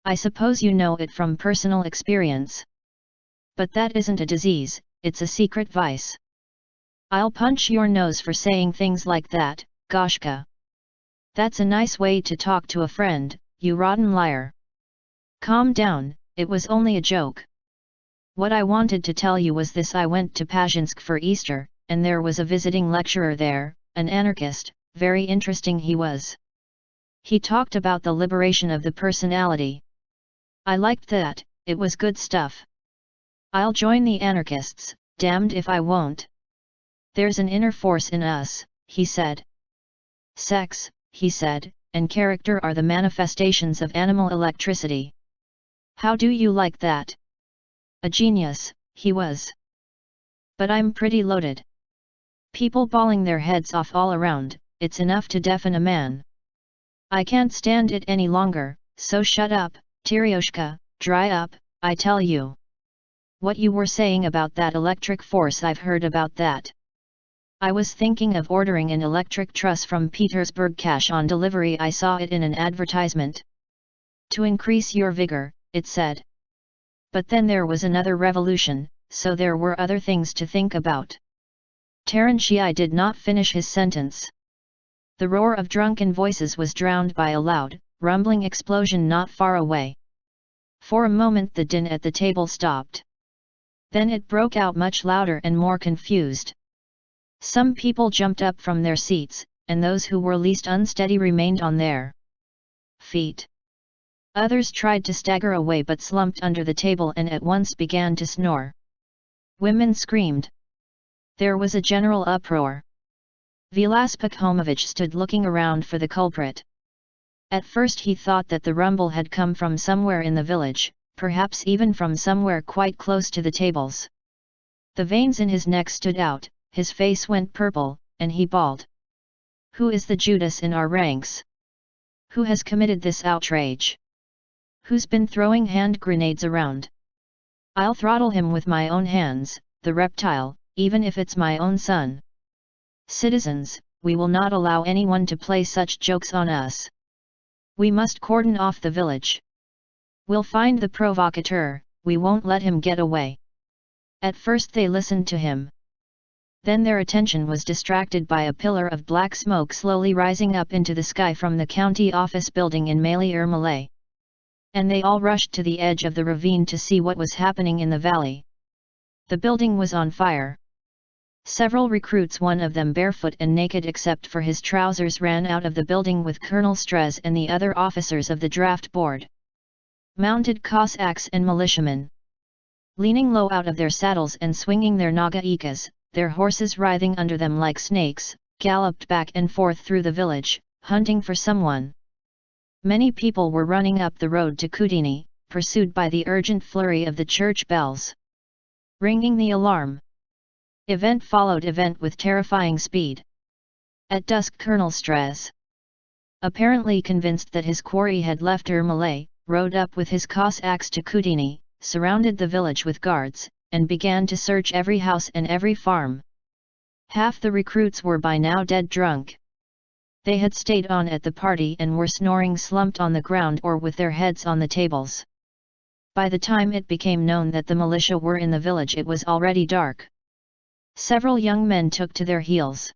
I suppose you know it from personal experience. But that isn't a disease, it's a secret vice. I'll punch your nose for saying things like that, Goshka. That's a nice way to talk to a friend, you rotten liar. Calm down, it was only a joke. What I wanted to tell you was this: I went to Pazhinsk for Easter, and there was a visiting lecturer there, an anarchist, very interesting he was. He talked about the liberation of the personality. I liked that, it was good stuff. I'll join the anarchists, damned if I won't. There's an inner force in us, he said. Sex, he said, and character are the manifestations of animal electricity. How do you like that? A genius, he was. But I'm pretty loaded. People bawling their heads off all around, it's enough to deafen a man. I can't stand it any longer, so shut up, Teryoshka, dry up, I tell you. What you were saying about that electric force, I've heard about that. I was thinking of ordering an electric truss from Petersburg cash on delivery. I saw it in an advertisement. To increase your vigor, it said. But then there was another revolution, so there were other things to think about. Terentchi did not finish his sentence. The roar of drunken voices was drowned by a loud, rumbling explosion not far away. For a moment the din at the table stopped. Then it broke out much louder and more confused. Some people jumped up from their seats, and those who were least unsteady remained on their feet. Others tried to stagger away but slumped under the table and at once began to snore. Women screamed. There was a general uproar. Vilas Pakhomovich stood looking around for the culprit. At first he thought that the rumble had come from somewhere in the village, perhaps even from somewhere quite close to the tables. The veins in his neck stood out, his face went purple, and he bawled. Who is the Judas in our ranks? Who has committed this outrage? Who's been throwing hand grenades around? I'll throttle him with my own hands, the reptile, even if it's my own son. Citizens, we will not allow anyone to play such jokes on us. We must cordon off the village. We'll find the provocateur, we won't let him get away. At first they listened to him. Then their attention was distracted by a pillar of black smoke slowly rising up into the sky from the county office building in Maly-Ermolay. And they all rushed to the edge of the ravine to see what was happening in the valley. The building was on fire. Several recruits, one of them barefoot and naked except for his trousers, ran out of the building with Colonel Strez and the other officers of the draft board. Mounted Cossacks and militiamen. Leaning low out of their saddles and swinging their nagaikas, their horses writhing under them like snakes, galloped back and forth through the village, hunting for someone. Many people were running up the road to Kudini, pursued by the urgent flurry of the church bells. Ringing the alarm. Event followed event with terrifying speed. At dusk Colonel Strez, apparently convinced that his quarry had left Ermolay, rode up with his Cossacks to Kudini, surrounded the village with guards, and began to search every house and every farm. Half the recruits were by now dead drunk. They had stayed on at the party and were snoring slumped on the ground or with their heads on the tables. By the time it became known that the militia were in the village, it was already dark. Several young men took to their heels,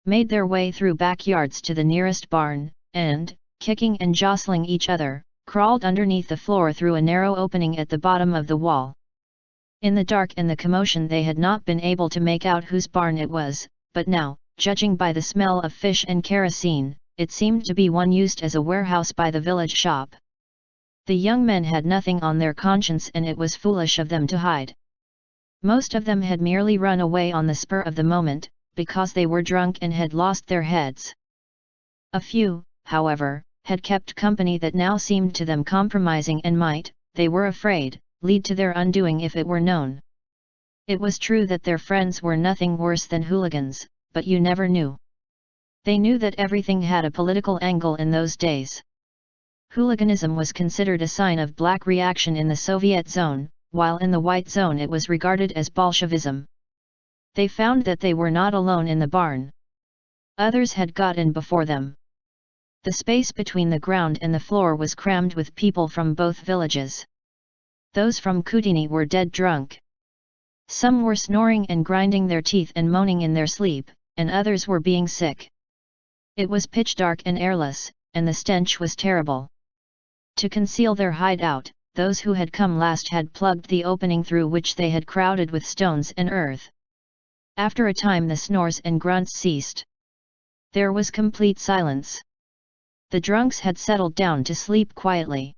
made their way through backyards to the nearest barn, and, kicking and jostling each other, crawled underneath the floor through a narrow opening at the bottom of the wall. In the dark and the commotion they had not been able to make out whose barn it was, but now, judging by the smell of fish and kerosene, it seemed to be one used as a warehouse by the village shop. The young men had nothing on their conscience and it was foolish of them to hide. Most of them had merely run away on the spur of the moment, because they were drunk and had lost their heads. A few, however, had kept company that now seemed to them compromising and might, they were afraid, lead to their undoing if it were known. It was true that their friends were nothing worse than hooligans, but you never knew. They knew that everything had a political angle in those days. Hooliganism was considered a sign of black reaction in the Soviet zone, while in the white zone it was regarded as Bolshevism. They found that they were not alone in the barn. Others had got in before them. The space between the ground and the floor was crammed with people from both villages. Those from Kutini were dead drunk. Some were snoring and grinding their teeth and moaning in their sleep, and others were being sick. It was pitch dark and airless, and the stench was terrible. To conceal their hideout, those who had come last had plugged the opening through which they had crowded with stones and earth. After a time the snores and grunts ceased. There was complete silence. The drunks had settled down to sleep quietly.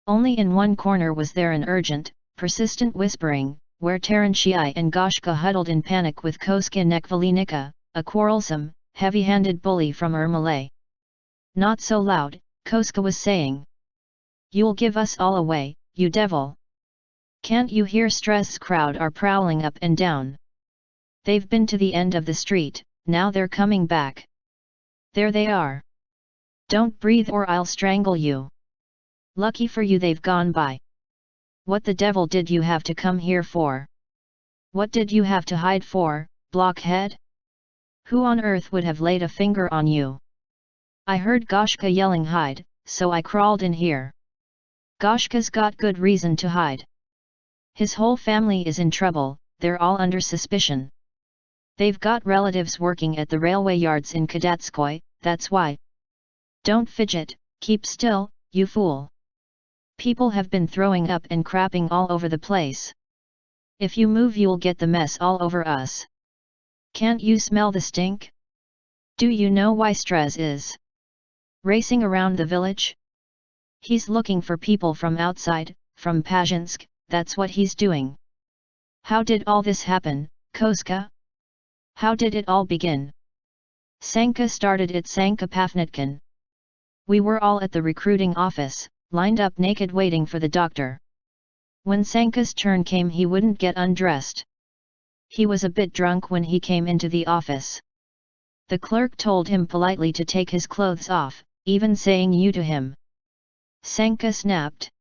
Only in one corner was there an urgent, persistent whispering, where Terentiai and Goshka huddled in panic with Koska Nekvalinika, a quarrelsome, heavy-handed bully from Ermolay. Not so loud, Koska was saying. "You'll give us all away, you devil! Can't you hear Stress's crowd are prowling up and down? They've been to the end of the street, now they're coming back. There they are. Don't breathe or I'll strangle you. Lucky for you they've gone by. What the devil did you have to come here for? What did you have to hide for, blockhead? Who on earth would have laid a finger on you? I heard Goshka yelling hide, so I crawled in here. Goshka's got good reason to hide. His whole family is in trouble, they're all under suspicion. They've got relatives working at the railway yards in Kadatskoy, that's why. Don't fidget, keep still, you fool. People have been throwing up and crapping all over the place. If you move you'll get the mess all over us. Can't you smell the stink? Do you know why Strez is racing around the village? He's looking for people from outside, from Pazhinsk, that's what he's doing. How did all this happen, Koska? How did it all begin? Sanka started it, Sanka Pafnitkin. We were all at the recruiting office, lined up naked waiting for the doctor. When Sanka's turn came he wouldn't get undressed. He was a bit drunk when he came into the office. The clerk told him politely to take his clothes off, even saying you to him. Sanka snapped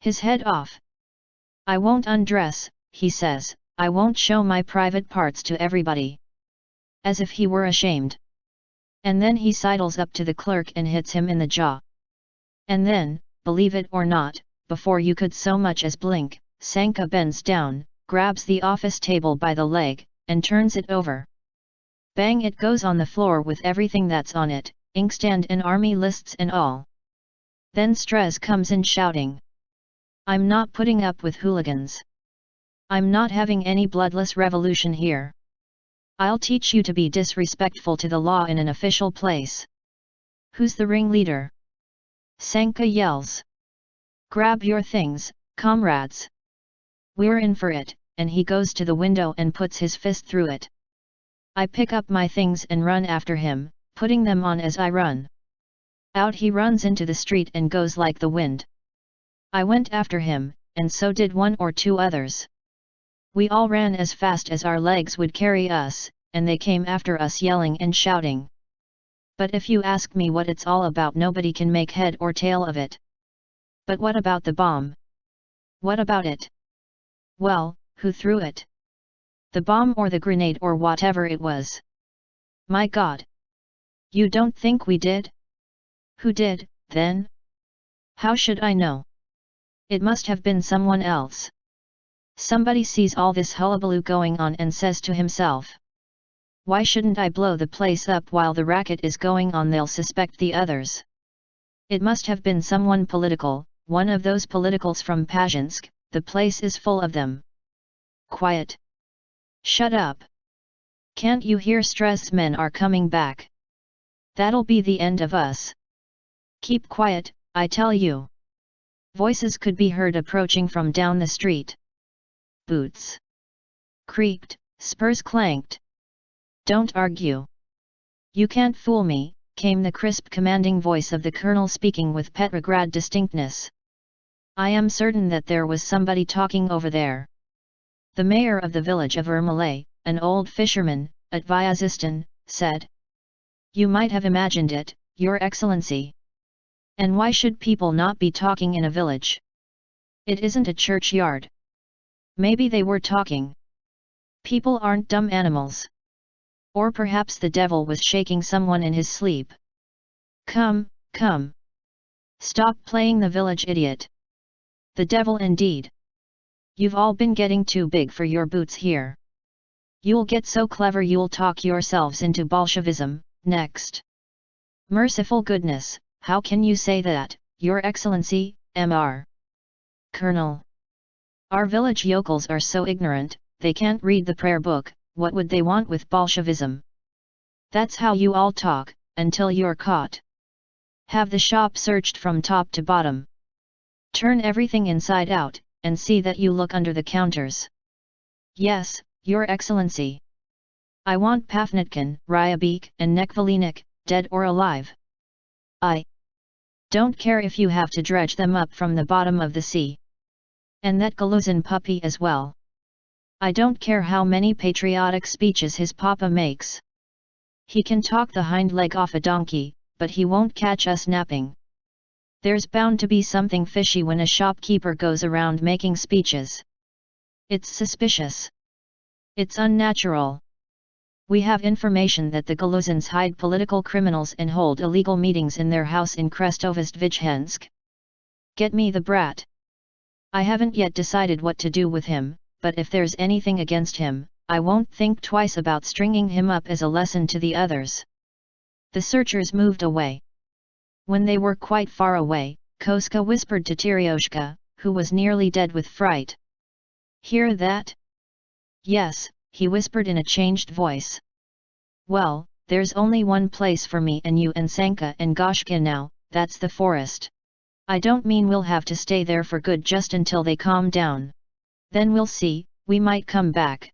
his head off. I won't undress, he says, I won't show my private parts to everybody. As if he were ashamed. And then he sidles up to the clerk and hits him in the jaw. And then, believe it or not, before you could so much as blink, Sanka bends down, grabs the office table by the leg, and turns it over. Bang, it goes on the floor with everything that's on it, inkstand and army lists and all. Then Strez comes in shouting. I'm not putting up with hooligans. I'm not having any bloodless revolution here. I'll teach you to be disrespectful to the law in an official place. Who's the ringleader? Sanka yells. Grab your things, comrades. We're in for it, and he goes to the window and puts his fist through it. I pick up my things and run after him, putting them on as I run. Out he runs into the street and goes like the wind. I went after him, and so did one or two others. We all ran as fast as our legs would carry us, and they came after us yelling and shouting. But if you ask me what it's all about, nobody can make head or tail of it. But what about the bomb? What about it? Well, who threw it? The bomb or the grenade or whatever it was? My God! You don't think we did? Who did, then? How should I know? It must have been someone else. Somebody sees all this hullabaloo going on and says to himself, why shouldn't I blow the place up while the racket is going on? They'll suspect the others. It must have been someone political, one of those politicals from Pazhinsk, the place is full of them. Quiet. Shut up. Can't you hear? Stress's men are coming back. That'll be the end of us. Keep quiet, I tell you. Voices could be heard approaching from down the street. Boots creaked, spurs clanked. Don't argue. You can't fool me, came the crisp commanding voice of the colonel, speaking with Petrograd distinctness. I am certain that there was somebody talking over there. The mayor of the village of Ermolay, an old fisherman, at Vyazistan, said. You might have imagined it, Your Excellency. And why should people not be talking in a village? It isn't a churchyard. Maybe they were talking. People aren't dumb animals. Or perhaps the devil was shaking someone in his sleep. Come, come. Stop playing the village idiot. The devil indeed. You've all been getting too big for your boots here. You'll get so clever you'll talk yourselves into Bolshevism, next. Merciful goodness, how can you say that, Your Excellency, Mr. Colonel? Our village yokels are so ignorant, they can't read the prayer book, what would they want with Bolshevism? That's how you all talk, until you're caught. Have the shop searched from top to bottom. Turn everything inside out, and see that you look under the counters. Yes, Your Excellency. I want Pafnutkin, Ryabik and Nekvalinik, dead or alive. I don't care if you have to dredge them up from the bottom of the sea. And that galuzin puppy as well. I don't care how many patriotic speeches his papa makes. He can talk the hind leg off a donkey, but he won't catch us napping. There's bound to be something fishy when a shopkeeper goes around making speeches. It's suspicious. It's unnatural. We have information that the galuzins hide political criminals and hold illegal meetings in their house in Krestovozdvizhensk. Get me the brat. I haven't yet decided what to do with him, but if there's anything against him, I won't think twice about stringing him up as a lesson to the others. The searchers moved away. When they were quite far away, Koska whispered to Teryoshka, who was nearly dead with fright. Hear that? Yes, he whispered in a changed voice. Well, there's only one place for me and you and Sanka and Goshka now, that's the forest. I don't mean we'll have to stay there for good just until they calm down. Then we'll see, we might come back.